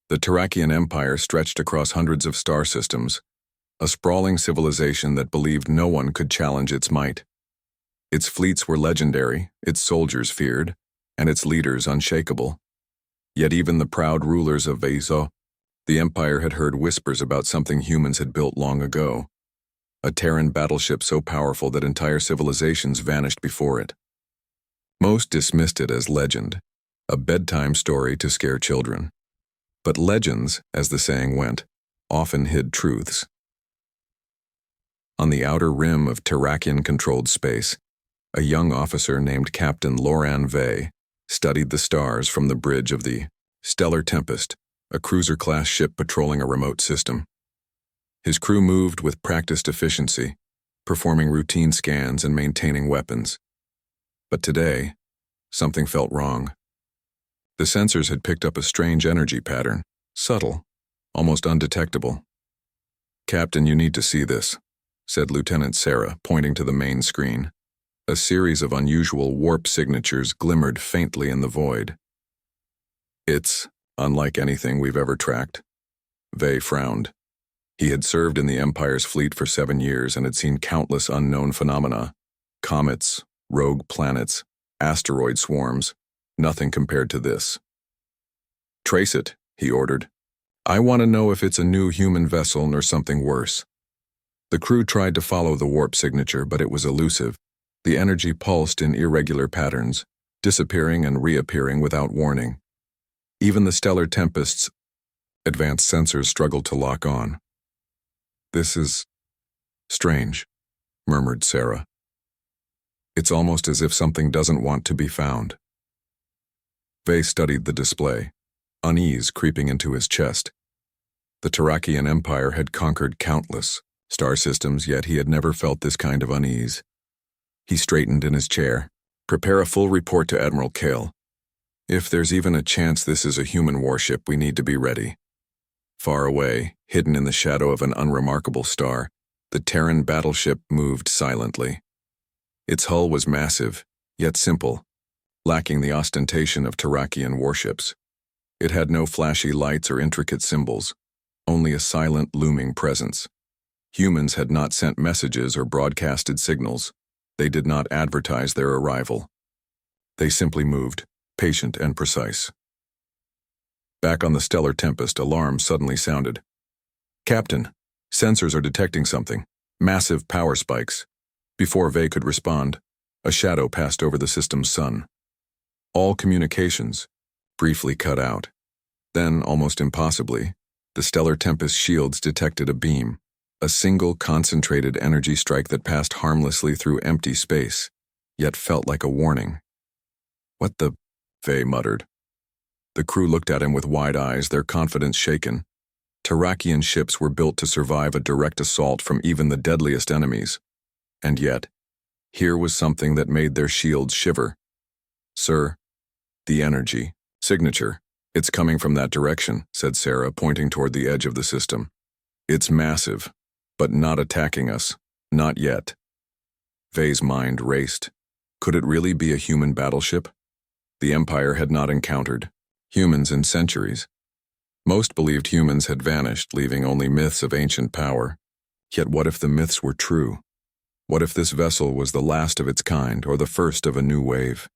The Terrakian Empire stretched across hundreds of star systems, a sprawling civilization that believed no one could challenge its might. Its fleets were legendary, its soldiers feared, and its leaders unshakable. Yet even the proud rulers of Vezo, the Empire had heard whispers about something humans had built long ago, a Terran battleship so powerful that entire civilizations vanished before it. Most dismissed it as legend, a bedtime story to scare children. But legends, as the saying went, often hid truths. On the outer rim of Terrakian-controlled space, a young officer named Captain Loran Vey studied the stars from the bridge of the Stellar Tempest, a cruiser-class ship patrolling a remote system. His crew moved with practiced efficiency, performing routine scans and maintaining weapons. But today, something felt wrong. The sensors had picked up a strange energy pattern, subtle, almost undetectable. "Captain, you need to see this," said Lieutenant Sarah, pointing to the main screen. A series of unusual warp signatures glimmered faintly in the void. "It's unlike anything we've ever tracked." Vey frowned. He had served in the Empire's fleet for 7 years and had seen countless unknown phenomena: comets, rogue planets, asteroid swarms. Nothing compared to this. "Trace it," he ordered. "I want to know if it's a new human vessel or something worse." The crew tried to follow the warp signature, but it was elusive. The energy pulsed in irregular patterns, disappearing and reappearing without warning. Even the Stellar Tempest's advanced sensors struggled to lock on. "This is strange," murmured Sarah. "It's almost as if something doesn't want to be found." Vey studied the display, unease creeping into his chest. The Terrakian Empire had conquered countless star systems, yet he had never felt this kind of unease. He straightened in his chair. "Prepare a full report to Admiral Kale. If there's even a chance this is a human warship, we need to be ready." Far away, hidden in the shadow of an unremarkable star, the Terran Battleship moved silently. Its hull was massive, yet simple, lacking the ostentation of Terrakian warships. It had no flashy lights or intricate symbols, only a silent, looming presence. Humans had not sent messages or broadcasted signals. They did not advertise their arrival. They simply moved, patient and precise. Back on the Stellar Tempest, alarm suddenly sounded. "Captain, sensors are detecting something. Massive power spikes." Before Vey could respond, a shadow passed over the system's sun. All communications briefly cut out. Then, almost impossibly, the Stellar Tempest shields detected a beam, a single concentrated energy strike that passed harmlessly through empty space, yet felt like a warning. "What the?" Vey muttered. The crew looked at him with wide eyes, their confidence shaken. Terrakian ships were built to survive a direct assault from even the deadliest enemies. And yet, here was something that made their shields shiver. "Sir, the energy signature. It's coming from that direction," said Sarah, pointing toward the edge of the system. "It's massive, but not attacking us. Not yet." Vey's mind raced. Could it really be a human battleship? The Empire had not encountered humans in centuries. Most believed humans had vanished, leaving only myths of ancient power. Yet what if the myths were true? What if this vessel was the last of its kind, or the first of a new wave?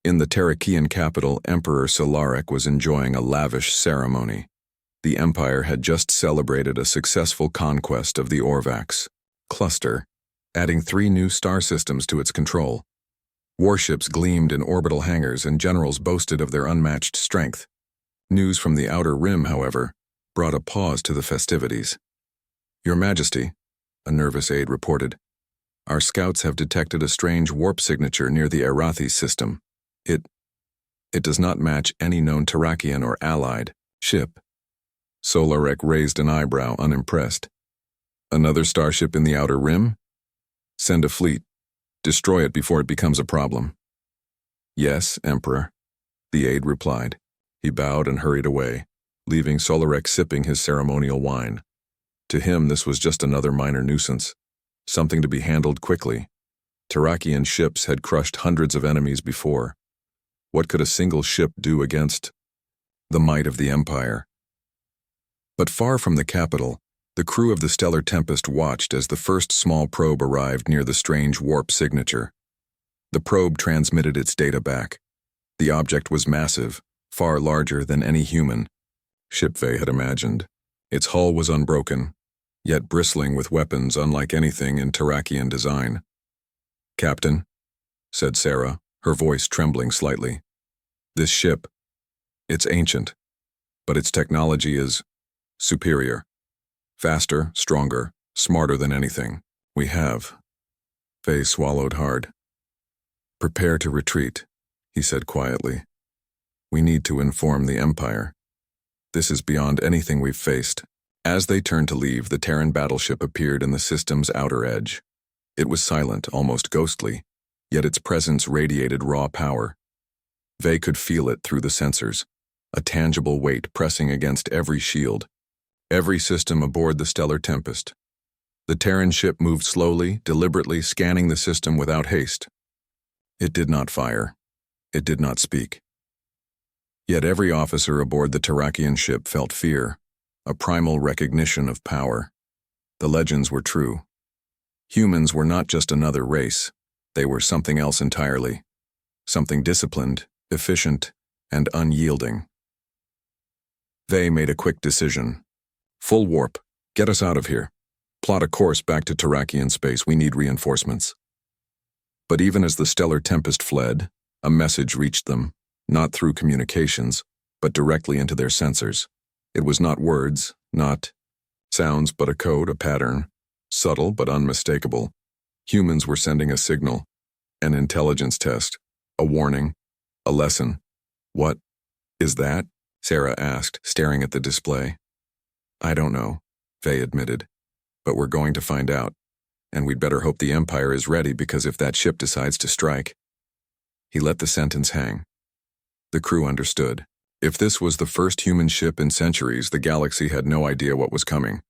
In the Terrakian capital, Emperor Solarek was enjoying a lavish ceremony. The Empire had just celebrated a successful conquest of the Orcs cluster, adding 3 new star systems to its control. Warships gleamed in orbital hangars and generals boasted of their unmatched strength. News from the Outer Rim, however, brought a pause to the festivities. "Your Majesty," a nervous aide reported, "our scouts have detected a strange warp signature near the Arathi system. It does not match any known Terrakian or allied ship." Solarek raised an eyebrow, unimpressed. "Another starship in the Outer Rim? Send a fleet. Destroy it before it becomes a problem." "Yes, Emperor," the aide replied. He bowed and hurried away, leaving Solarek sipping his ceremonial wine. To him, this was just another minor nuisance, something to be handled quickly. Terrakian ships had crushed hundreds of enemies before. What could a single ship do against the might of the Empire? But far from the capital, the crew of the Stellar Tempest watched as the first small probe arrived near the strange warp signature. The probe transmitted its data back. The object was massive, far larger than any human ship Vey had imagined. Its hull was unbroken, yet bristling with weapons unlike anything in Terrakian design. "Captain," said Sarah, her voice trembling slightly. "This ship, it's ancient, but its technology is superior. Faster, stronger, smarter than anything we have." Vey swallowed hard. "Prepare to retreat," he said quietly. "We need to inform the Empire. This is beyond anything we've faced." As they turned to leave, the Terran Battleship appeared in the system's outer edge. It was silent, almost ghostly, yet its presence radiated raw power. Vey could feel it through the sensors, a tangible weight pressing against every shield, every system aboard the Stellar Tempest. The Terran ship moved slowly, deliberately, scanning the system without haste. It did not fire. It did not speak. Yet every officer aboard the Terrakian ship felt fear, a primal recognition of power. The legends were true. Humans were not just another race. They were something else entirely. Something disciplined, efficient, and unyielding. Vey made a quick decision. "Full warp. Get us out of here. Plot a course back to Terrakian space. We need reinforcements." But even as the Stellar Tempest fled, a message reached them, not through communications, but directly into their sensors. It was not words, not sounds, but a code, a pattern, subtle but unmistakable. Humans were sending a signal, an intelligence test, a warning, a lesson. "What is that?" Sarah asked, staring at the display. "I don't know," Vey admitted, "but we're going to find out. And we'd better hope the Empire is ready, because if that ship decides to strike..." He let the sentence hang. The crew understood. If this was the first human ship in centuries, the galaxy had no idea what was coming.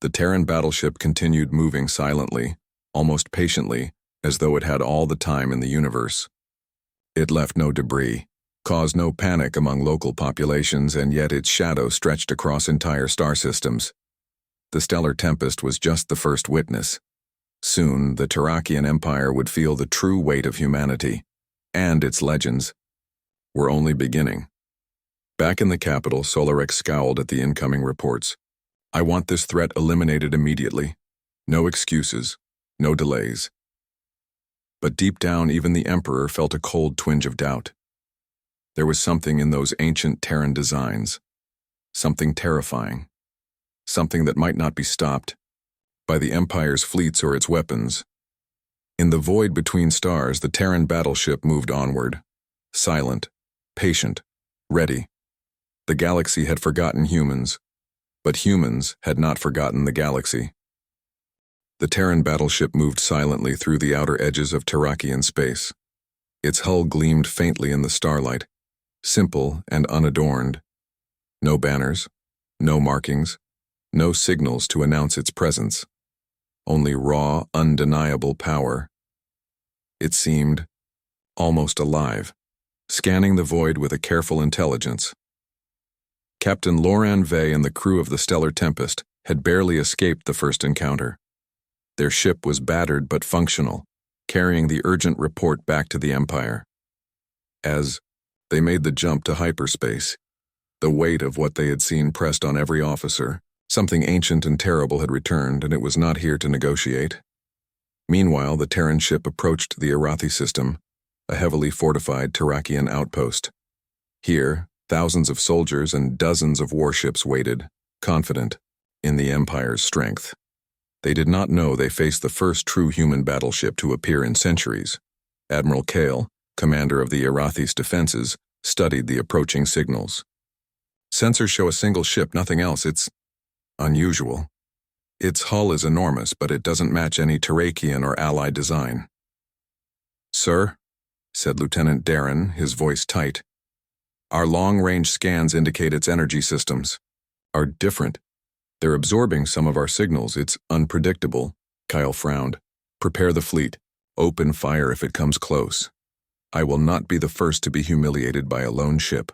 The Terran Battleship continued moving silently, almost patiently, as though it had all the time in the universe. It left no debris, caused no panic among local populations, and yet its shadow stretched across entire star systems. The Stellar Tempest was just the first witness. Soon, the Terrakian Empire would feel the true weight of humanity, and its legends were only beginning. Back in the capital, Solarex scowled at the incoming reports. "I want this threat eliminated immediately. No excuses, no delays." But deep down, even the Emperor felt a cold twinge of doubt. There was something in those ancient Terran designs, something terrifying, something that might not be stopped by the Empire's fleets or its weapons. In the void between stars, the Terran Battleship moved onward, silent, patient, ready. The galaxy had forgotten humans, but humans had not forgotten the galaxy. The Terran Battleship moved silently through the outer edges of Terrakian space. Its hull gleamed faintly in the starlight, simple and unadorned. No banners, no markings, no signals to announce its presence. Only raw, undeniable power. It seemed almost alive, scanning the void with a careful intelligence. Captain Loran Vey and the crew of the Stellar Tempest had barely escaped the first encounter. Their ship was battered but functional, carrying the urgent report back to the Empire. As they made the jump to hyperspace, the weight of what they had seen pressed on every officer. Something ancient and terrible had returned, and it was not here to negotiate. Meanwhile, the Terran ship approached the Arathi system, a heavily fortified Terrakian outpost. Here, thousands of soldiers and dozens of warships waited, confident in the Empire's strength. They did not know they faced the first true human battleship to appear in centuries. Admiral Kale, commander of the Arathi's defenses, studied the approaching signals. "Sensors show a single ship, nothing else. It's unusual. Its hull is enormous, but it doesn't match any Terrakian or allied design." "Sir," said Lieutenant Darren, his voice tight, "our long-range scans indicate its energy systems are different. They're absorbing some of our signals. It's unpredictable." Kyle frowned. "Prepare the fleet. Open fire if it comes close. I will not be the first to be humiliated by a lone ship."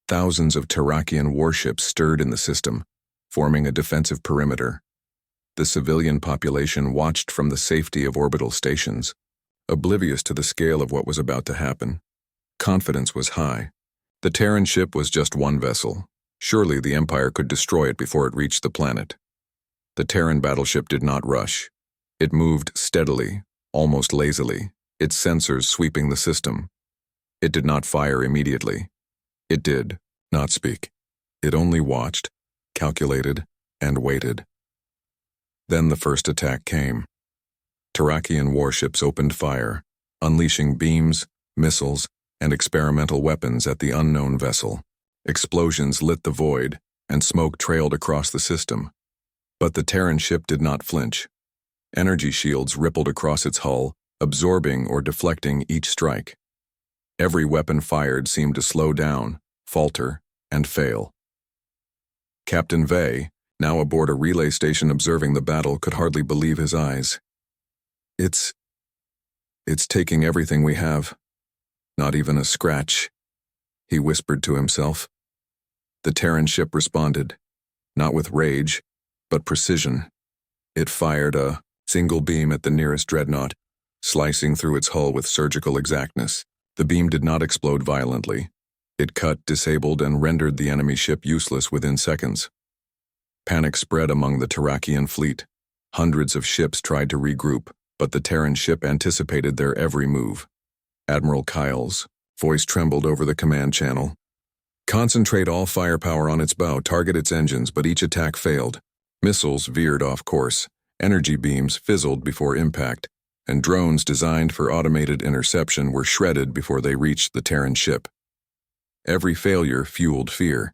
Thousands of Terrakian warships stirred in the system, forming a defensive perimeter. The civilian population watched from the safety of orbital stations, oblivious to the scale of what was about to happen. Confidence was high. The Terran ship was just one vessel. Surely the Empire could destroy it before it reached the planet. The Terran battleship did not rush. It moved steadily, almost lazily, its sensors sweeping the system. It did not fire immediately. It did not speak. It only watched, calculated, and waited. Then the first attack came. Terrakian warships opened fire, unleashing beams, missiles, and experimental weapons at the unknown vessel. Explosions lit the void, and smoke trailed across the system. But the Terran ship did not flinch. Energy shields rippled across its hull, absorbing or deflecting each strike. Every weapon fired seemed to slow down, falter, and fail. Captain Vey, now aboard a relay station observing the battle, could hardly believe his eyes. It's taking everything we have. Not even a scratch, he whispered to himself. The Terran ship responded, not with rage, but precision. It fired a single beam at the nearest dreadnought, slicing through its hull with surgical exactness. The beam did not explode violently. It cut, disabled, and rendered the enemy ship useless within seconds. Panic spread among the Terrakian fleet. Hundreds of ships tried to regroup, but the Terran ship anticipated their every move. Admiral Kyle's voice trembled over the command channel. Concentrate all firepower on its bow, target its engines, but each attack failed. Missiles veered off course, energy beams fizzled before impact, and drones designed for automated interception were shredded before they reached the Terran ship. Every failure fueled fear.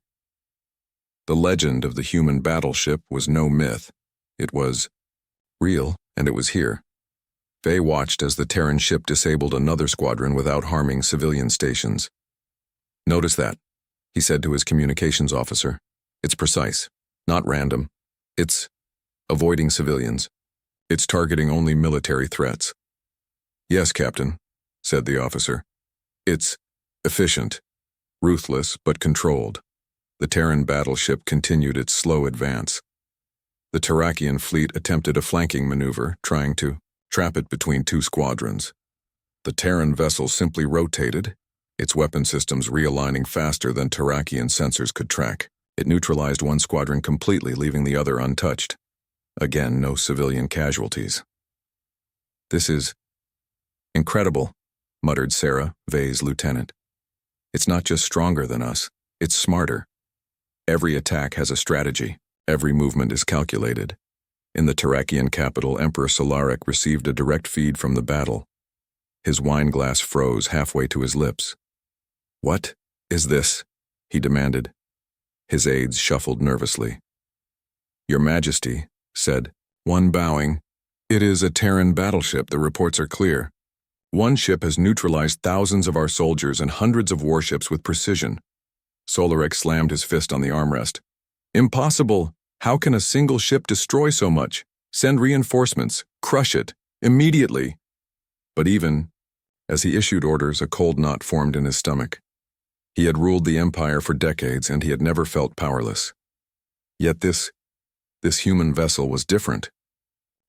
The legend of the human battleship was no myth. It was real, and it was here. Vey watched as the Terran ship disabled another squadron without harming civilian stations. Notice that, he said to his communications officer. It's precise, not random. It's avoiding civilians. It's targeting only military threats. Yes, Captain, said the officer. It's efficient, ruthless, but controlled. The Terran battleship continued its slow advance. The Terrakian fleet attempted a flanking maneuver, trying to trap it between two squadrons. The Terran vessel simply rotated, its weapon systems realigning faster than Terrakian sensors could track. It neutralized one squadron completely, leaving the other untouched. Again, no civilian casualties. This is incredible, muttered Sarah, Vey's lieutenant. It's not just stronger than us, it's smarter. Every attack has a strategy. Every movement is calculated. In the Terrakian capital, Emperor Solarek received a direct feed from the battle. His wine glass froze halfway to his lips. What is this? He demanded. His aides shuffled nervously. Your Majesty, said one, bowing. It is a Terran battleship, the reports are clear. One ship has neutralized thousands of our soldiers and hundreds of warships with precision. Solarek slammed his fist on the armrest. Impossible! How can a single ship destroy so much? Send reinforcements. Crush it. Immediately. But even as he issued orders, a cold knot formed in his stomach. He had ruled the Empire for decades, and he had never felt powerless. Yet this human vessel was different.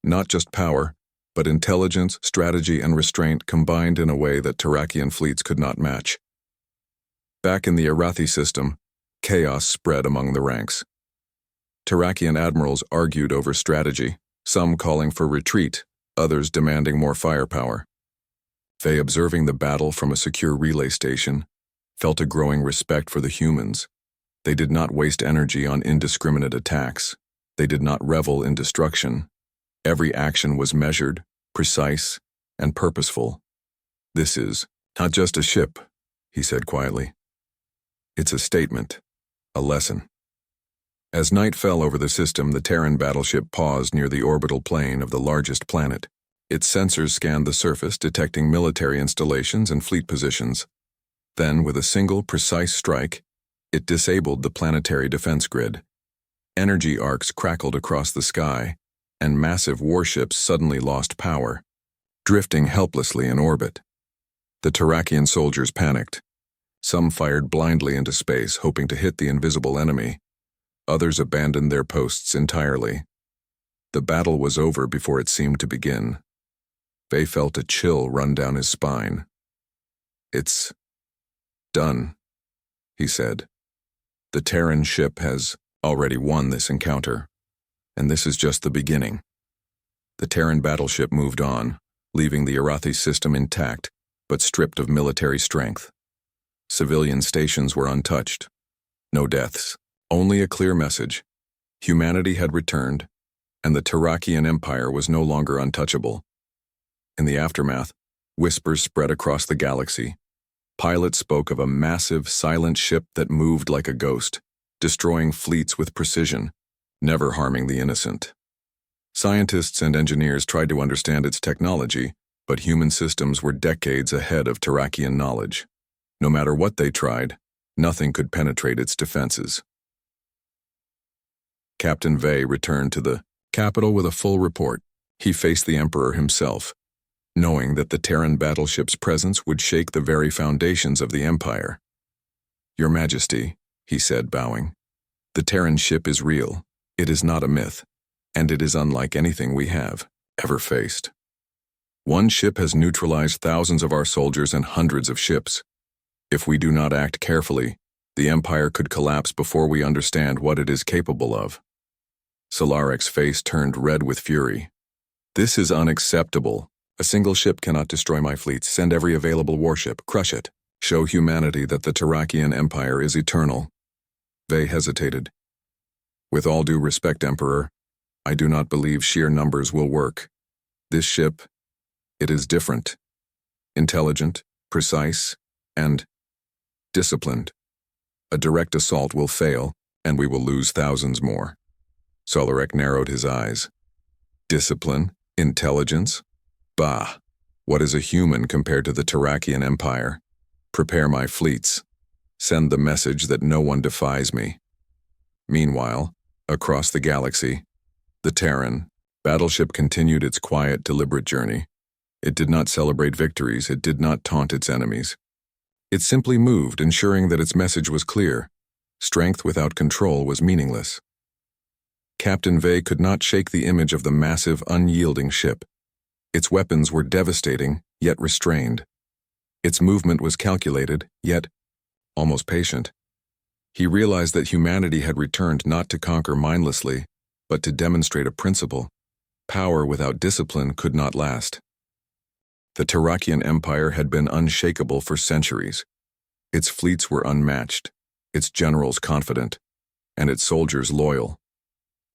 Not just power, but intelligence, strategy, and restraint combined in a way that Terrakian fleets could not match. Back in the Arathi system, chaos spread among the ranks. Terrakian admirals argued over strategy, some calling for retreat, others demanding more firepower. Vey, observing the battle from a secure relay station, felt a growing respect for the humans. They did not waste energy on indiscriminate attacks. They did not revel in destruction. Every action was measured, precise, and purposeful. This is not just a ship, he said quietly. It's a statement, a lesson. As night fell over the system, the Terran battleship paused near the orbital plane of the largest planet. Its sensors scanned the surface, detecting military installations and fleet positions. Then, with a single, precise strike, it disabled the planetary defense grid. Energy arcs crackled across the sky, and massive warships suddenly lost power, drifting helplessly in orbit. The Terrakian soldiers panicked. Some fired blindly into space, hoping to hit the invisible enemy. Others abandoned their posts entirely. The battle was over before it seemed to begin. Vay felt a chill run down his spine. "It's done," he said. "The Terran ship has already won this encounter, and this is just the beginning." The Terran Battleship moved on, leaving the Arathi system intact, but stripped of military strength. Civilian stations were untouched. No deaths, only a clear message. Humanity had returned, and the Terrakian Empire was no longer untouchable. In the aftermath, whispers spread across the galaxy. Pilots spoke of a massive, silent ship that moved like a ghost, destroying fleets with precision, never harming the innocent. Scientists and engineers tried to understand its technology, but human systems were decades ahead of Terrakian knowledge. No matter what they tried, nothing could penetrate its defenses. Captain Vay returned to the capital with a full report. He faced the Emperor himself, knowing that the Terran battleship's presence would shake the very foundations of the Empire. "Your Majesty," he said, bowing, "the Terran ship is real. It is not a myth, and it is unlike anything we have ever faced. One ship has neutralized thousands of our soldiers and hundreds of ships. If we do not act carefully, the Empire could collapse before we understand what it is capable of." Solarek's face turned red with fury. "This is unacceptable. A single ship cannot destroy my fleets. Send every available warship. Crush it. Show humanity that the Terrakian Empire is eternal." Vay hesitated. "With all due respect, Emperor, I do not believe sheer numbers will work. This ship, it is different. Intelligent, precise, and disciplined. A direct assault will fail, and we will lose thousands more." Solarek narrowed his eyes. "Discipline? Intelligence? Bah! What is a human compared to the Terrakian Empire? Prepare my fleets. Send the message that no one defies me." Meanwhile, across the galaxy, the Terran Battleship continued its quiet, deliberate journey. It did not celebrate victories, it did not taunt its enemies. It simply moved, ensuring that its message was clear. Strength without control was meaningless. Captain Vay could not shake the image of the massive, unyielding ship. Its weapons were devastating, yet restrained. Its movement was calculated, yet almost patient. He realized that humanity had returned not to conquer mindlessly, but to demonstrate a principle. Power without discipline could not last. The Terrakian Empire had been unshakable for centuries. Its fleets were unmatched, its generals confident, and its soldiers loyal.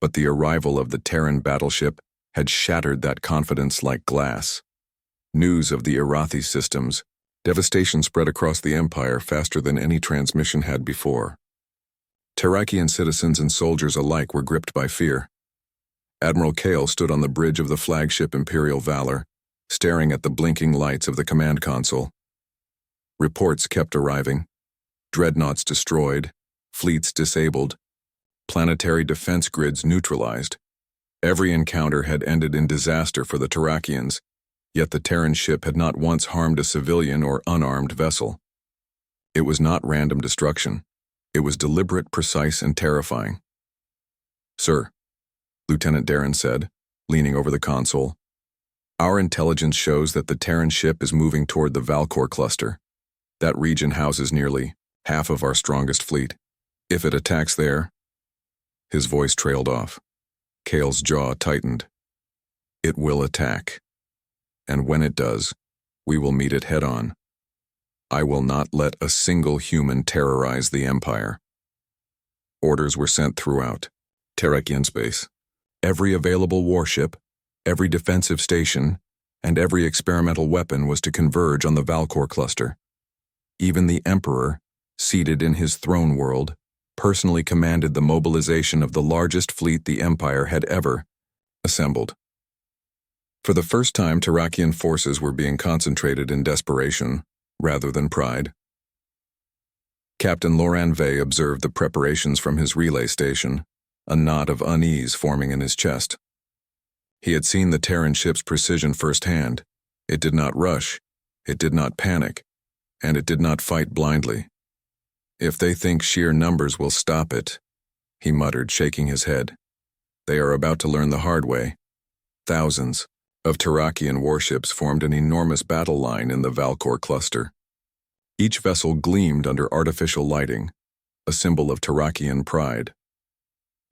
But the arrival of the Terran battleship had shattered that confidence like glass. News of the Arathi systems, devastation spread across the Empire faster than any transmission had before. Terrakian citizens and soldiers alike were gripped by fear. Admiral Kale stood on the bridge of the flagship Imperial Valor, staring at the blinking lights of the command console. Reports kept arriving. Dreadnoughts destroyed, fleets disabled, planetary defense grids neutralized. Every encounter had ended in disaster for the Terrakians, yet the Terran ship had not once harmed a civilian or unarmed vessel. It was not random destruction. It was deliberate, precise, and terrifying. "Sir," Lieutenant Darren said, leaning over the console, "our intelligence shows that the Terran ship is moving toward the Valkor cluster. That region houses nearly half of our strongest fleet. If it attacks there—" His voice trailed off. Kale's jaw tightened. "It will attack. And when it does, we will meet it head-on. I will not let a single human terrorize the Empire." Orders were sent throughout Terrakian space. Every available warship, every defensive station, and every experimental weapon was to converge on the Valkor cluster. Even the Emperor, seated in his throne world, personally commanded the mobilization of the largest fleet the Empire had ever assembled. For the first time, Terrakian forces were being concentrated in desperation rather than pride. Captain Loran Vay observed the preparations from his relay station, a knot of unease forming in his chest. He had seen the Terran ship's precision firsthand. It did not rush, it did not panic, and it did not fight blindly. If they think sheer numbers will stop it, he muttered, shaking his head. They are about to learn the hard way. Thousands of Terrakian warships formed an enormous battle line in the Valcor cluster. Each vessel gleamed under artificial lighting, a symbol of Terrakian pride.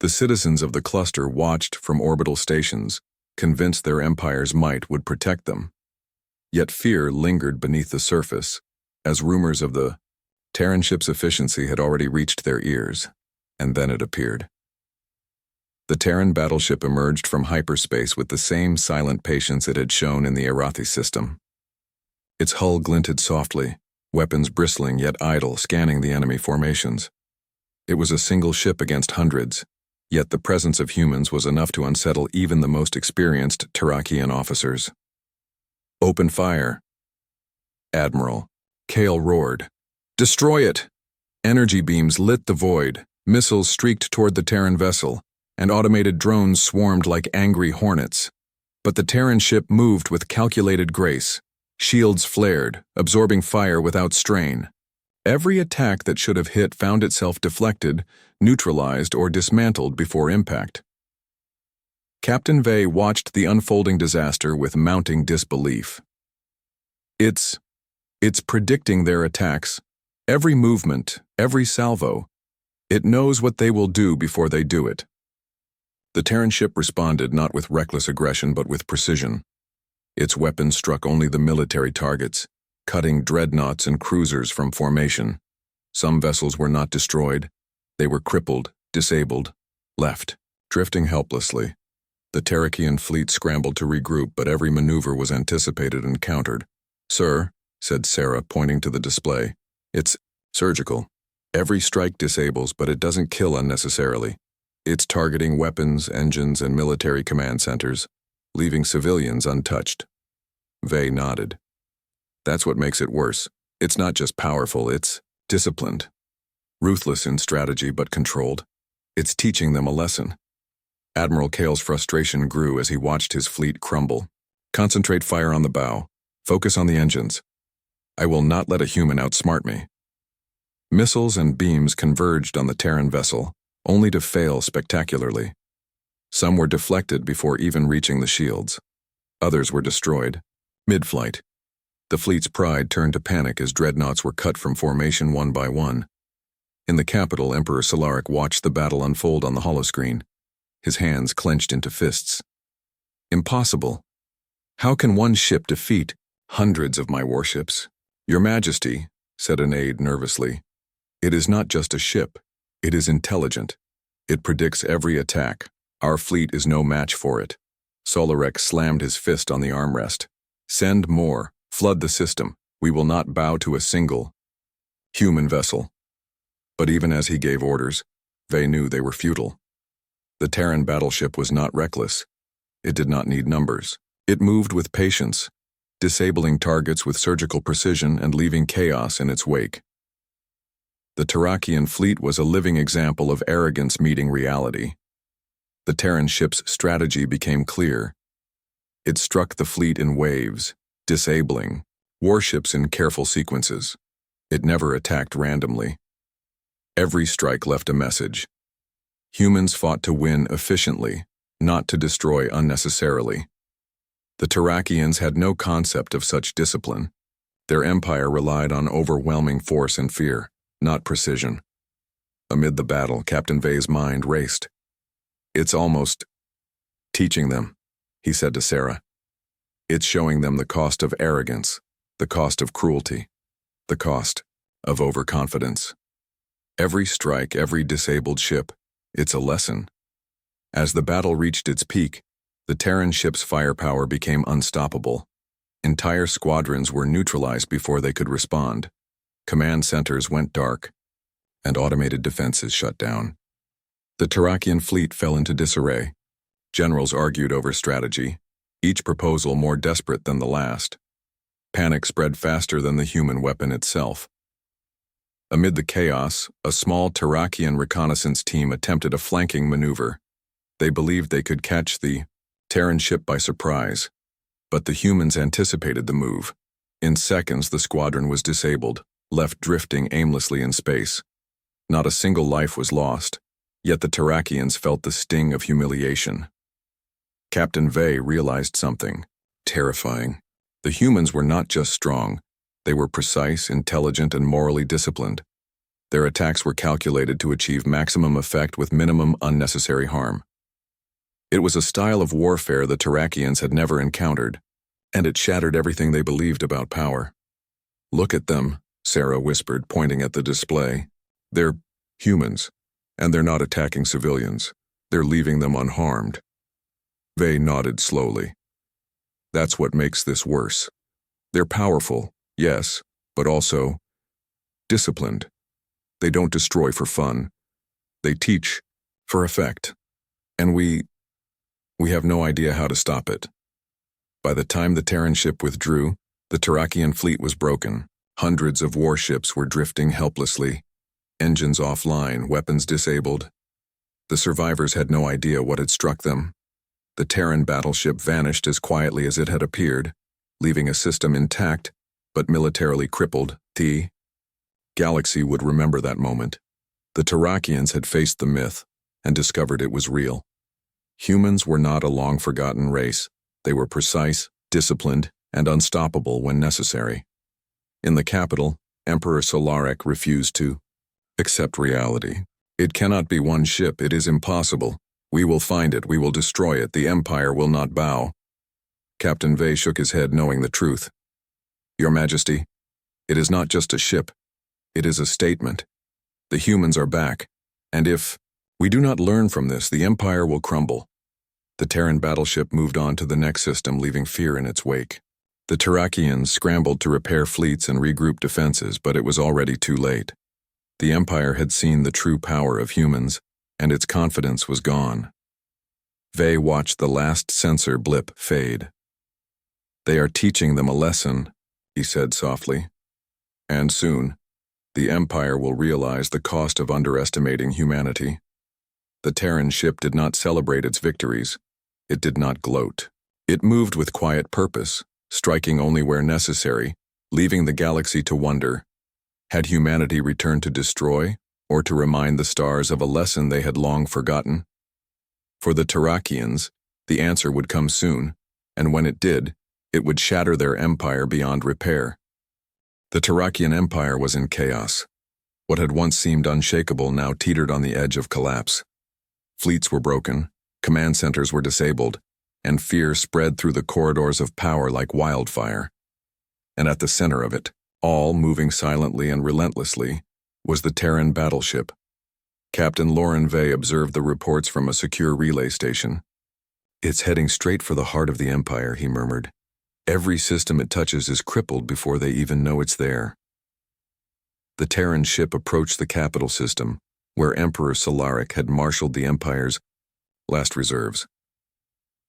The citizens of the cluster watched from orbital stations, convinced their empire's might would protect them. Yet fear lingered beneath the surface, as rumors of the Terran ship's efficiency had already reached their ears, and then it appeared. The Terran Battleship emerged from hyperspace with the same silent patience it had shown in the Arathi system. Its hull glinted softly, weapons bristling yet idle, scanning the enemy formations. It was a single ship against hundreds, yet the presence of humans was enough to unsettle even the most experienced Terrakian officers. "Open fire!" Admiral Kale roared. "Destroy it!" Energy beams lit the void, missiles streaked toward the Terran vessel, and automated drones swarmed like angry hornets. But the Terran ship moved with calculated grace. Shields flared, absorbing fire without strain. Every attack that should have hit found itself deflected, neutralized, or dismantled before impact. Captain Vey watched the unfolding disaster with mounting disbelief. It's predicting their attacks. Every movement, every salvo. It knows what they will do before they do it. The Terran ship responded not with reckless aggression but with precision. Its weapons struck only the military targets, cutting dreadnoughts and cruisers from formation. Some vessels were not destroyed. They were crippled, disabled, left, drifting helplessly. The Terrakian fleet scrambled to regroup, but every maneuver was anticipated and countered. "Sir," said Sarah, pointing to the display, "it's surgical. Every strike disables, but it doesn't kill unnecessarily. It's targeting weapons, engines, and military command centers, leaving civilians untouched." Vey nodded. "That's what makes it worse. It's not just powerful, it's disciplined. Ruthless in strategy but controlled. It's teaching them a lesson." Admiral Kale's frustration grew as he watched his fleet crumble. "Concentrate fire on the bow. Focus on the engines. I will not let a human outsmart me." Missiles and beams converged on the Terran vessel, only to fail spectacularly. Some were deflected before even reaching the shields. Others were destroyed mid-flight. The fleet's pride turned to panic as dreadnoughts were cut from formation one by one. In the capital, Emperor Solaric watched the battle unfold on the holoscreen, his hands clenched into fists. "Impossible. How can one ship defeat hundreds of my warships?" "Your Majesty," said an aide nervously, "it is not just a ship. It is intelligent. It predicts every attack. Our fleet is no match for it." Solaric slammed his fist on the armrest. "Send more. Flood the system. We will not bow to a single human vessel." But even as he gave orders, Vey knew they were futile. The Terran battleship was not reckless. It did not need numbers. It moved with patience, disabling targets with surgical precision and leaving chaos in its wake. The Terrakian fleet was a living example of arrogance meeting reality. The Terran ship's strategy became clear. It struck the fleet in waves, disabling warships in careful sequences. It never attacked randomly. Every strike left a message. Humans fought to win efficiently, not to destroy unnecessarily. The Terrakians had no concept of such discipline. Their empire relied on overwhelming force and fear, not precision. Amid the battle, Captain Vey's mind raced. "It's almost teaching them," he said to Sarah. "It's showing them the cost of arrogance, the cost of cruelty, the cost of overconfidence. Every strike, every disabled ship, it's a lesson." As the battle reached its peak, the Terran ship's firepower became unstoppable. Entire squadrons were neutralized before they could respond. Command centers went dark, and automated defenses shut down. The Terrakian fleet fell into disarray. Generals argued over strategy, each proposal more desperate than the last. Panic spread faster than the human weapon itself. Amid the chaos, a small Terrakian reconnaissance team attempted a flanking maneuver. They believed they could catch the Terran ship by surprise, but the humans anticipated the move. In seconds, the squadron was disabled, left drifting aimlessly in space. Not a single life was lost, yet the Terrakians felt the sting of humiliation. Captain Vey realized something terrifying. The humans were not just strong, they were precise, intelligent, and morally disciplined. Their attacks were calculated to achieve maximum effect with minimum unnecessary harm. It was a style of warfare the Terrakians had never encountered, and it shattered everything they believed about power. "Look at them," Sarah whispered, pointing at the display. "They're humans, and they're not attacking civilians. They're leaving them unharmed." Vey nodded slowly. "That's what makes this worse. They're powerful, yes, but also disciplined. They don't destroy for fun. They teach for effect. And we have no idea how to stop it." By the time the Terran ship withdrew, the Terrakian fleet was broken. Hundreds of warships were drifting helplessly, engines offline, weapons disabled. The survivors had no idea what had struck them. The Terran battleship vanished as quietly as it had appeared, leaving a system intact, but militarily crippled. The galaxy would remember that moment. The Terrakians had faced the myth and discovered it was real. Humans were not a long-forgotten race. They were precise, disciplined, and unstoppable when necessary. In the capital, Emperor Solarek refused to accept reality. "It cannot be one ship, it is impossible. We will find it, we will destroy it, the Empire will not bow." Captain Vey shook his head, knowing the truth. "Your Majesty, it is not just a ship. It is a statement. The humans are back, and if we do not learn from this, the Empire will crumble." The Terran battleship moved on to the next system, leaving fear in its wake. The Terrakians scrambled to repair fleets and regroup defenses, but it was already too late. The Empire had seen the true power of humans, and its confidence was gone. Vey watched the last sensor blip fade. "They are teaching them a lesson," he said softly. "And soon, the Empire will realize the cost of underestimating humanity." The Terran ship did not celebrate its victories. It did not gloat. It moved with quiet purpose, striking only where necessary, leaving the galaxy to wonder. Had humanity returned to destroy, or to remind the stars of a lesson they had long forgotten? For the Terrakians, the answer would come soon, and when it did, it would shatter their empire beyond repair. The Terrakian Empire was in chaos. What had once seemed unshakable now teetered on the edge of collapse. Fleets were broken, command centers were disabled, and fear spread through the corridors of power like wildfire. And at the center of it, all moving silently and relentlessly, was the Terran battleship. Captain Loran Vey observed the reports from a secure relay station. "It's heading straight for the heart of the Empire," he murmured. "Every system it touches is crippled before they even know it's there." The Terran ship approached the capital system, where Emperor Solarek had marshaled the Empire's last reserves.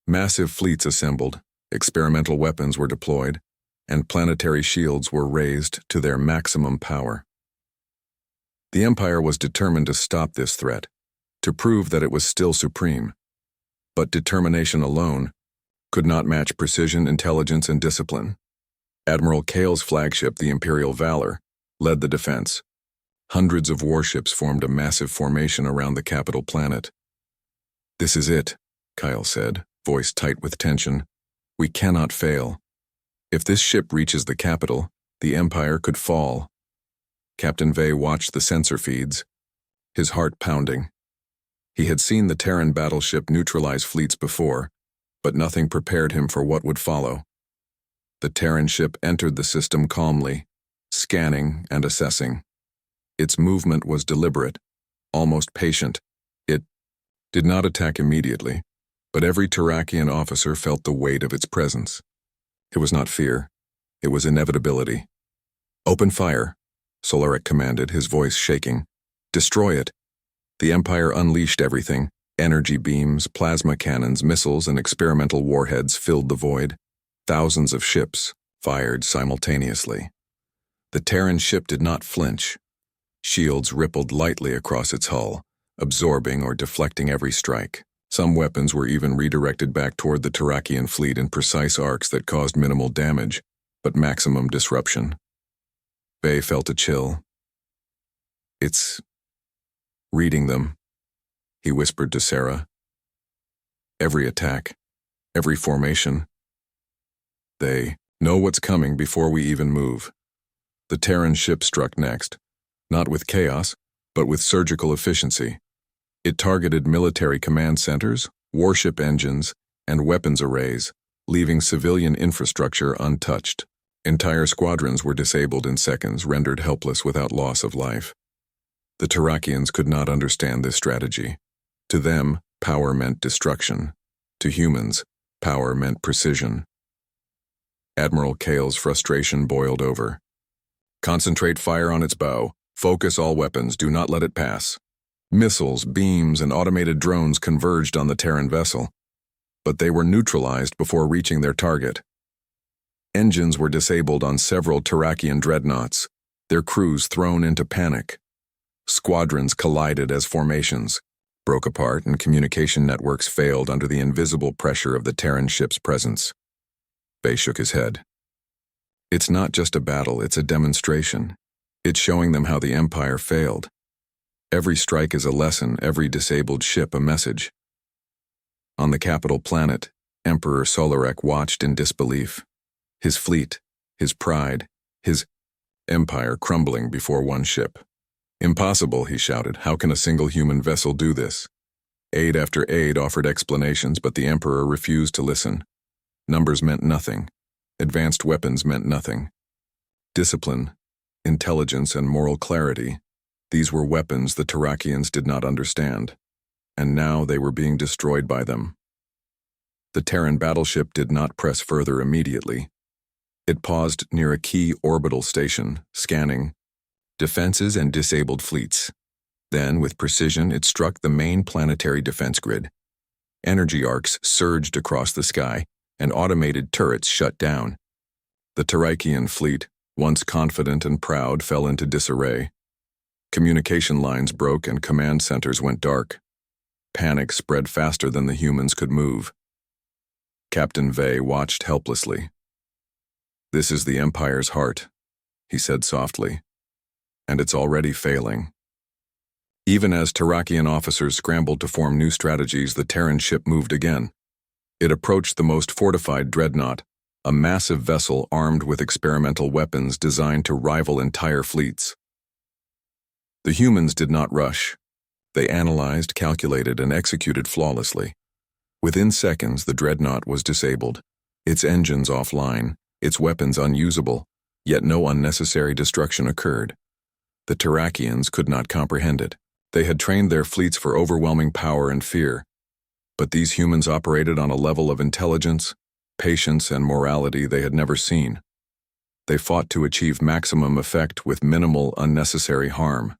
Massive fleets assembled, experimental weapons were deployed, and planetary shields were raised to their maximum power. The Empire was determined to stop this threat, to prove that it was still supreme. But determination alone could not match precision, intelligence, and discipline. Admiral Kale's flagship, the Imperial Valor, led the defense. Hundreds of warships formed a massive formation around the capital planet. "This is it," Kyle said, voice tight with tension. "We cannot fail. If this ship reaches the capital, the Empire could fall." Captain Vey watched the sensor feeds, his heart pounding. He had seen the Terran battleship neutralize fleets before, but nothing prepared him for what would follow. The Terran ship entered the system calmly, scanning and assessing. Its movement was deliberate, almost patient. It did not attack immediately, but every Terrakian officer felt the weight of its presence. It was not fear, it was inevitability. "Open fire," Solarek commanded, his voice shaking. "Destroy it." The Empire unleashed everything. Energy beams, plasma cannons, missiles, and experimental warheads filled the void. Thousands of ships fired simultaneously. The Terran ship did not flinch. Shields rippled lightly across its hull, absorbing or deflecting every strike. Some weapons were even redirected back toward the Terrakian fleet in precise arcs that caused minimal damage, but maximum disruption. Vey felt a chill. It's Reading them, he whispered to Sarah. Every attack, every formation. They know what's coming before we even move. The Terran ship struck next, not with chaos, but with surgical efficiency. It targeted military command centers, warship engines, and weapons arrays, leaving civilian infrastructure untouched. Entire squadrons were disabled in seconds, rendered helpless without loss of life. The Terrakians could not understand this strategy. To them, power meant destruction. To humans, power meant precision. Admiral Kale's frustration boiled over. Concentrate fire on its bow. Focus all weapons. Do not let it pass. Missiles, beams, and automated drones converged on the Terran vessel, but they were neutralized before reaching their target. Engines were disabled on several Terrakian dreadnoughts, their crews thrown into panic. Squadrons collided as formations, broke apart, and communication networks failed under the invisible pressure of the Terran ship's presence. Bay shook his head. It's not just a battle, it's a demonstration. It's showing them how the Empire failed. Every strike is a lesson, every disabled ship a message. On the capital planet, Emperor Solarek watched in disbelief. His fleet, his pride, his empire crumbling before one ship. Impossible, he shouted. How can a single human vessel do this? Aide after aide offered explanations, but the Emperor refused to listen. Numbers meant nothing. Advanced weapons meant nothing. Discipline, intelligence, and moral clarity, these were weapons the Terrakians did not understand, and now they were being destroyed by them. The Terran Battleship did not press further immediately. It paused near a key orbital station, scanning defenses and disabled fleets. Then, with precision, it struck the main planetary defense grid. Energy arcs surged across the sky, and automated turrets shut down. The Terrakian fleet, once confident and proud, fell into disarray. Communication lines broke and command centers went dark. Panic spread faster than the humans could move. Captain Vey watched helplessly. This is the Empire's heart, he said softly, and it's already failing. Even as Terrakian officers scrambled to form new strategies, the Terran ship moved again. It approached the most fortified dreadnought, a massive vessel armed with experimental weapons designed to rival entire fleets. The humans did not rush. They analyzed, calculated, and executed flawlessly. Within seconds, the dreadnought was disabled, its engines offline, its weapons unusable, yet no unnecessary destruction occurred. The Terrakians could not comprehend it. They had trained their fleets for overwhelming power and fear, but these humans operated on a level of intelligence, patience, and morality they had never seen. They fought to achieve maximum effect with minimal unnecessary harm.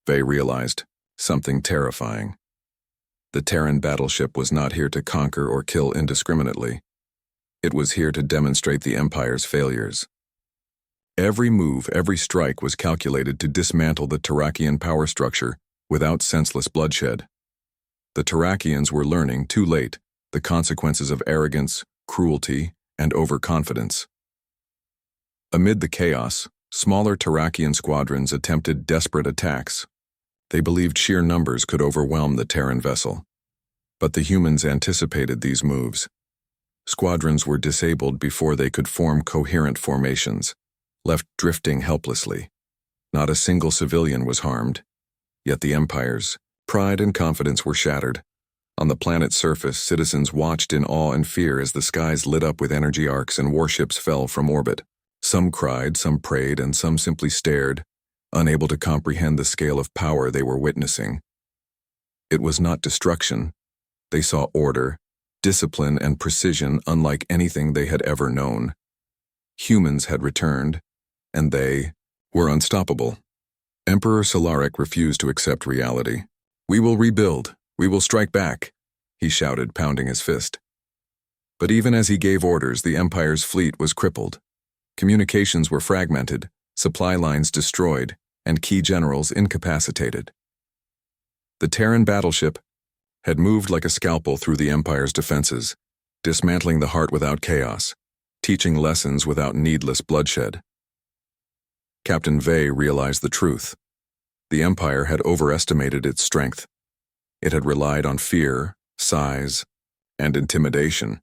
Vey realized something terrifying. The Terran battleship was not here to conquer or kill indiscriminately. It was here to demonstrate the Empire's failures. Every move, every strike was calculated to dismantle the Terrakian power structure without senseless bloodshed. The Terrakians were learning, too late, the consequences of arrogance, cruelty, and overconfidence. Amid the chaos, smaller Terrakian squadrons attempted desperate attacks. They believed sheer numbers could overwhelm the Terran vessel. But the humans anticipated these moves. Squadrons were disabled before they could form coherent formations, left drifting helplessly. Not a single civilian was harmed, yet the Empire's pride and confidence were shattered. On the planet's surface, citizens watched in awe and fear as the skies lit up with energy arcs and warships fell from orbit. Some cried, some prayed, and some simply stared, unable to comprehend the scale of power they were witnessing. It was not destruction. They saw order, discipline, and precision unlike anything they had ever known. Humans had returned, and they were unstoppable. Emperor Solarek refused to accept reality. "We will rebuild. We will strike back," he shouted, pounding his fist. But even as he gave orders, the Empire's fleet was crippled. Communications were fragmented, supply lines destroyed, and key generals incapacitated. The Terran Battleship had moved like a scalpel through the Empire's defenses, dismantling the heart without chaos, teaching lessons without needless bloodshed. Captain Vey realized the truth. The Empire had overestimated its strength. It had relied on fear, size, and intimidation.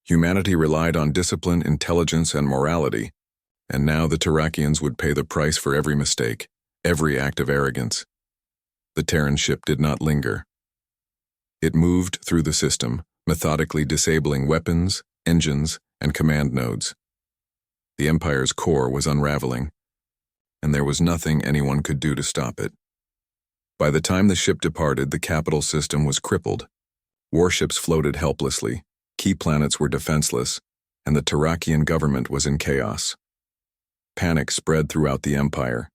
Humanity relied on discipline, intelligence, and morality, and now the Terrakians would pay the price for every mistake, every act of arrogance. The Terran ship did not linger. It moved through the system, methodically disabling weapons, engines, and command nodes. The Empire's core was unraveling, and there was nothing anyone could do to stop it. By the time the ship departed, the capital system was crippled. Warships floated helplessly, key planets were defenseless, and the Terrakian government was in chaos. Panic spread throughout the Empire.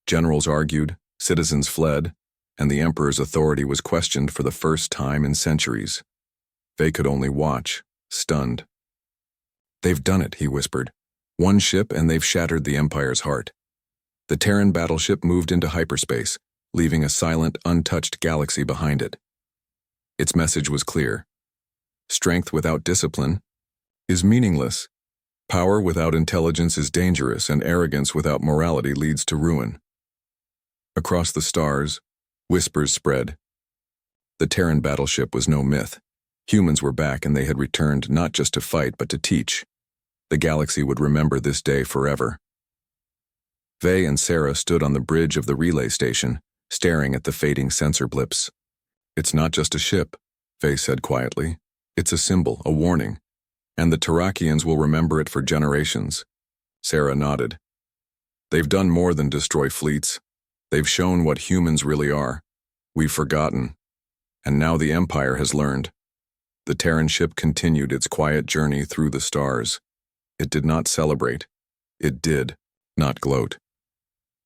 Generals argued, citizens fled, and the Emperor's authority was questioned for the first time in centuries. They could only watch, stunned. "They've done it," he whispered. "One ship and they've shattered the Empire's heart." The Terran Battleship moved into hyperspace, leaving a silent, untouched galaxy behind it. Its message was clear. Strength without discipline is meaningless. Power without intelligence is dangerous, and arrogance without morality leads to ruin. Across the stars, whispers spread. The Terran Battleship was no myth. Humans were back, and they had returned not just to fight but to teach. The galaxy would remember this day forever. Vey and Sarah stood on the bridge of the relay station, staring at the fading sensor blips. "It's not just a ship," Vey said quietly. "It's a symbol, a warning, and the Terrakians will remember it for generations." Sarah nodded. "They've done more than destroy fleets. They've shown what humans really are. We've forgotten, and now the Empire has learned." The Terran ship continued its quiet journey through the stars. It did not celebrate. It did not gloat.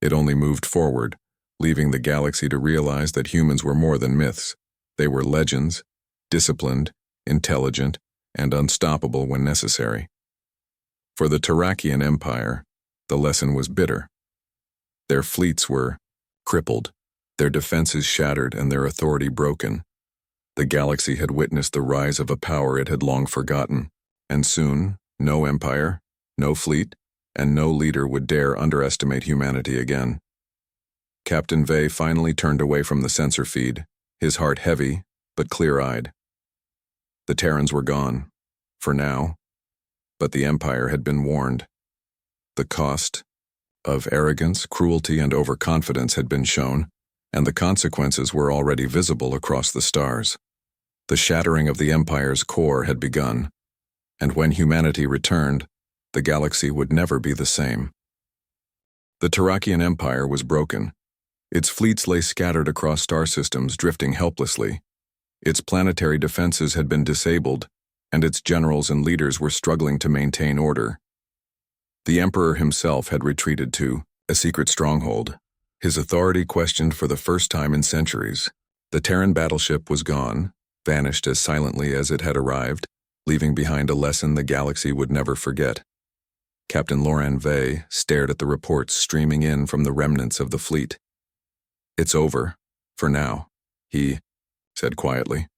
It only moved forward, leaving the galaxy to realize that humans were more than myths. They were legends, disciplined, intelligent, and unstoppable when necessary. For the Terrakian Empire, the lesson was bitter. Their fleets were crippled, their defenses shattered, and their authority broken. The galaxy had witnessed the rise of a power it had long forgotten, and soon, no empire, no fleet, and no leader would dare underestimate humanity again. Captain Vey finally turned away from the sensor feed, his heart heavy but clear-eyed. The Terrans were gone, for now, but the Empire had been warned. The cost of arrogance, cruelty, and overconfidence had been shown, and the consequences were already visible across the stars. The shattering of the Empire's core had begun, and when humanity returned, the galaxy would never be the same. The Terrakian Empire was broken. Its fleets lay scattered across star systems, drifting helplessly. Its planetary defenses had been disabled, and its generals and leaders were struggling to maintain order. The Emperor himself had retreated to a secret stronghold, his authority questioned for the first time in centuries. The Terran Battleship was gone, vanished as silently as it had arrived, leaving behind a lesson the galaxy would never forget. Captain Loran Vey stared at the reports streaming in from the remnants of the fleet. "It's over, for now," he said quietly.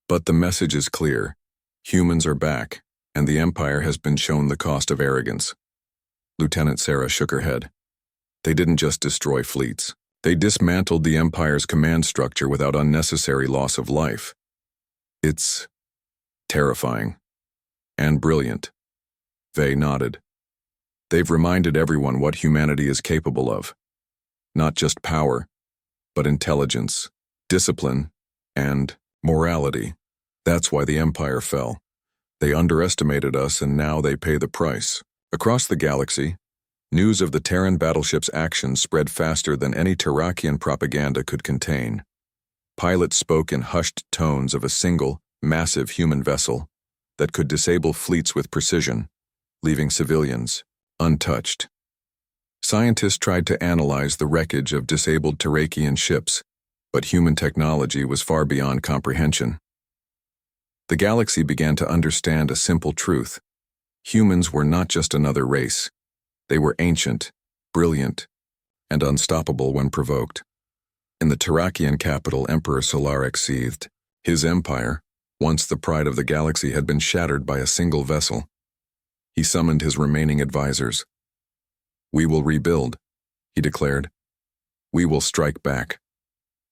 "But the message is clear. Humans are back, and the Empire has been shown the cost of arrogance." Lieutenant Sarah shook her head. "They didn't just destroy fleets. They dismantled the Empire's command structure without unnecessary loss of life. It's terrifying and brilliant." Vey nodded. "They've reminded everyone what humanity is capable of. Not just power, but intelligence, discipline, and morality. That's why the Empire fell. They underestimated us, and now they pay the price." Across the galaxy, news of the Terran Battleship's actions spread faster than any Terrakian propaganda could contain. Pilots spoke in hushed tones of a single, massive human vessel that could disable fleets with precision, leaving civilians untouched. Scientists tried to analyze the wreckage of disabled Terrakian ships, but human technology was far beyond comprehension. The galaxy began to understand a simple truth. Humans were not just another race. They were ancient, brilliant, and unstoppable when provoked. In the Terrakian capital, Emperor Solarek seethed. His empire, once the pride of the galaxy, had been shattered by a single vessel. He summoned his remaining advisors. "We will rebuild," he declared. We will strike back.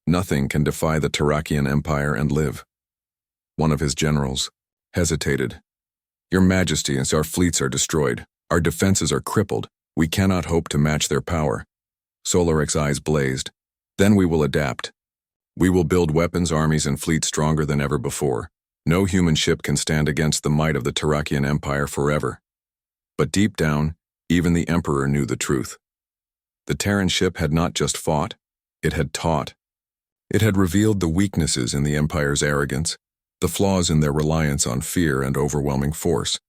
Nothing can defy the Terrakian Empire and live. One of his generals hesitated. Your Majesty, as our fleets are destroyed, our defenses are crippled, we cannot hope to match their power. Solaric's eyes blazed. Then we will adapt. We will build weapons, armies, and fleets stronger than ever before. No human ship can stand against the might of the Terrakian Empire forever. But deep down, even the Emperor knew the truth. The Terran ship had not just fought, it had taught. It had revealed the weaknesses in the Empire's arrogance, the flaws in their reliance on fear and overwhelming force.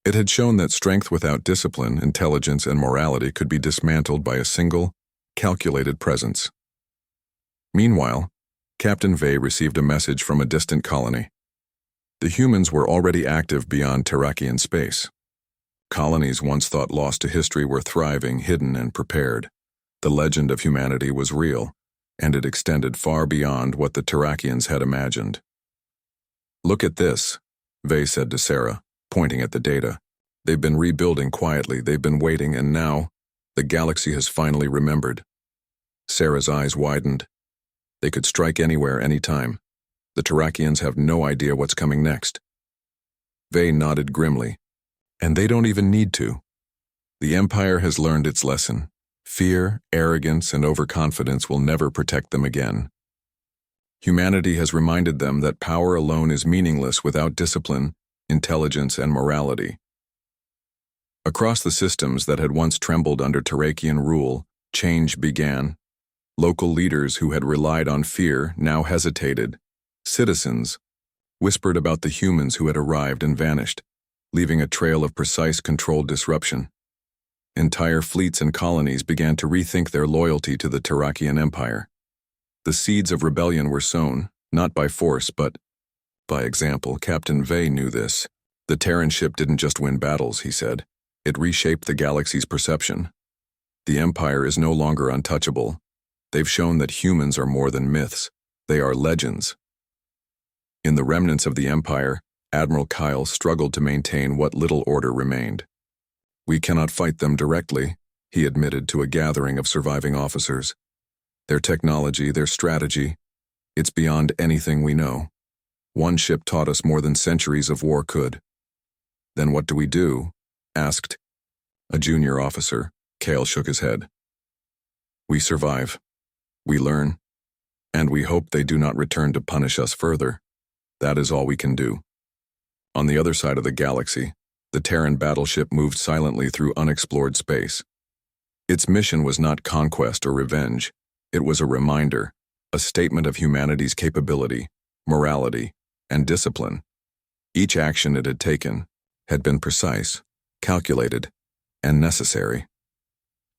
It had shown that strength without discipline, intelligence, and morality could be dismantled by a single, calculated presence. Meanwhile, Captain Vey received a message from a distant colony. The humans were already active beyond Terrakian space. Colonies once thought lost to history were thriving, hidden, and prepared. The legend of humanity was real, and it extended far beyond what the Terrakians had imagined. Look at this, Vey said to Sarah, pointing at the data. They've been rebuilding quietly, they've been waiting, and now, the galaxy has finally remembered. Sarah's eyes widened. They could strike anywhere, anytime. The Terrakians have no idea what's coming next. Vey nodded grimly. And they don't even need to. The Empire has learned its lesson. Fear, arrogance, and overconfidence will never protect them again. Humanity has reminded them that power alone is meaningless without discipline, intelligence, and morality. Across the systems that had once trembled under Terrakian rule, change began. Local leaders who had relied on fear now hesitated. Citizens whispered about the humans who had arrived and vanished, leaving a trail of precise, controlled disruption. Entire fleets and colonies began to rethink their loyalty to the Terrakian Empire. The seeds of rebellion were sown, not by force, but by example. Captain Vey knew this. The Terran ship didn't just win battles, he said. It reshaped the galaxy's perception. The Empire is no longer untouchable. They've shown that humans are more than myths. They are legends. In the remnants of the Empire, Admiral Kyle struggled to maintain what little order remained. We cannot fight them directly, he admitted to a gathering of surviving officers. Their technology, their strategy, it's beyond anything we know. One ship taught us more than centuries of war could. Then what do we do? Asked a junior officer. Kyle shook his head. We survive. We learn. And we hope they do not return to punish us further. That is all we can do. On the other side of the galaxy, the Terran Battleship moved silently through unexplored space. Its mission was not conquest or revenge. It was a reminder, a statement of humanity's capability, morality, and discipline. Each action it had taken had been precise, calculated, and necessary.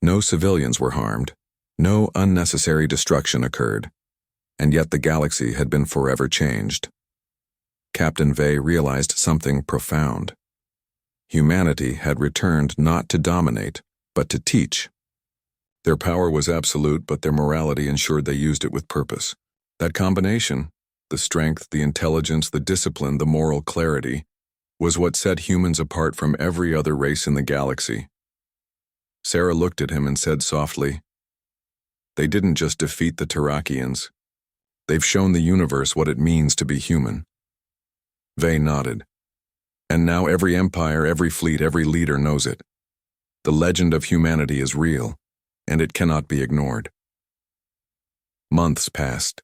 No civilians were harmed. No unnecessary destruction occurred. And yet the galaxy had been forever changed. Captain Vey realized something profound. Humanity had returned not to dominate, but to teach. Their power was absolute, but their morality ensured they used it with purpose. That combination, the strength, the intelligence, the discipline, the moral clarity, was what set humans apart from every other race in the galaxy. Sarah looked at him and said softly, "They didn't just defeat the Terrakians. They've shown the universe what it means to be human." Vey nodded. And now every empire, every fleet, every leader knows it. The legend of humanity is real, and it cannot be ignored. Months passed.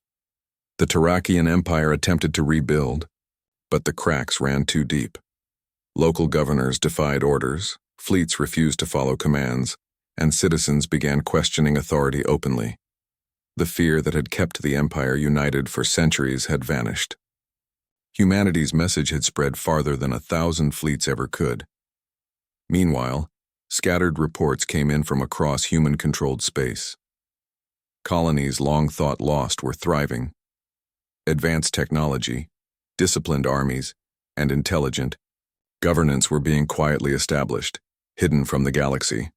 The Terrakian Empire attempted to rebuild, but the cracks ran too deep. Local governors defied orders, fleets refused to follow commands, and citizens began questioning authority openly. The fear that had kept the Empire united for centuries had vanished. Humanity's message had spread farther than 1,000 fleets ever could. Meanwhile, scattered reports came in from across human-controlled space. Colonies long thought lost were thriving. Advanced technology, disciplined armies, and intelligent governance were being quietly established, hidden from the galaxy.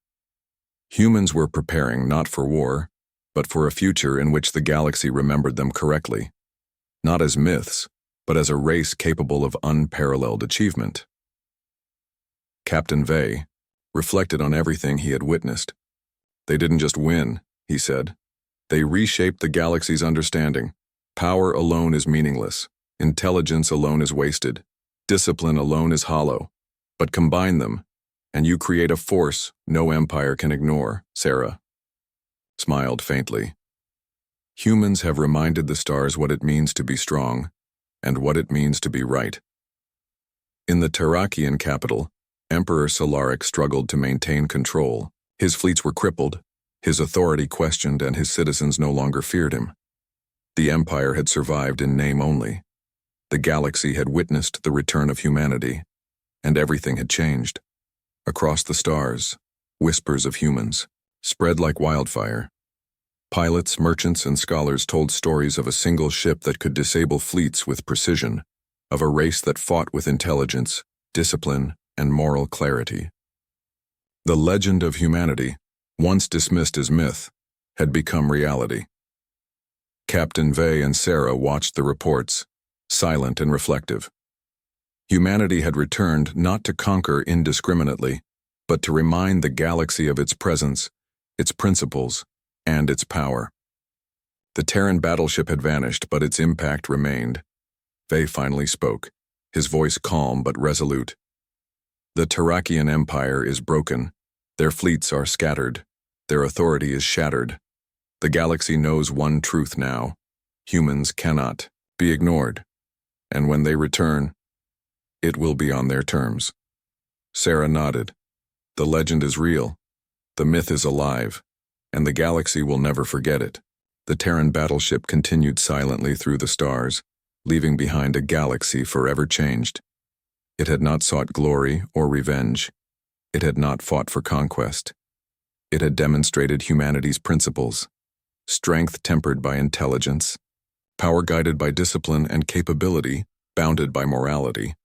Humans were preparing not for war, but for a future in which the galaxy remembered them correctly, not as myths, but as a race capable of unparalleled achievement. Captain Vey reflected on everything he had witnessed. They didn't just win, he said. They reshaped the galaxy's understanding. Power alone is meaningless. Intelligence alone is wasted. Discipline alone is hollow. But combine them, and you create a force no empire can ignore. Sarah smiled faintly. Humans have reminded the stars what it means to be strong, and what it means to be right. In the Terrakian capital, Emperor Solaric struggled to maintain control. His fleets were crippled, his authority questioned, and his citizens no longer feared him. The empire had survived in name only. The galaxy had witnessed the return of humanity, and everything had changed. Across the stars, whispers of humans spread like wildfire. Pilots, merchants, and scholars told stories of a single ship that could disable fleets with precision, of a race that fought with intelligence, discipline, and moral clarity. The legend of humanity, once dismissed as myth, had become reality. Captain Vey and Sarah watched the reports, silent and reflective. Humanity had returned not to conquer indiscriminately, but to remind the galaxy of its presence, its principles, and its power. The Terran battleship had vanished, but its impact remained. Vey finally spoke, his voice calm but resolute. The Terrakian Empire is broken. Their fleets are scattered. Their authority is shattered. The galaxy knows one truth now. Humans cannot be ignored. And when they return, it will be on their terms. Sarah nodded. The legend is real. The myth is alive. And the galaxy will never forget it. The Terran battleship continued silently through the stars, leaving behind a galaxy forever changed. It had not sought glory or revenge. It had not fought for conquest. It had demonstrated humanity's principles, strength tempered by intelligence, power guided by discipline, and capability bounded by morality.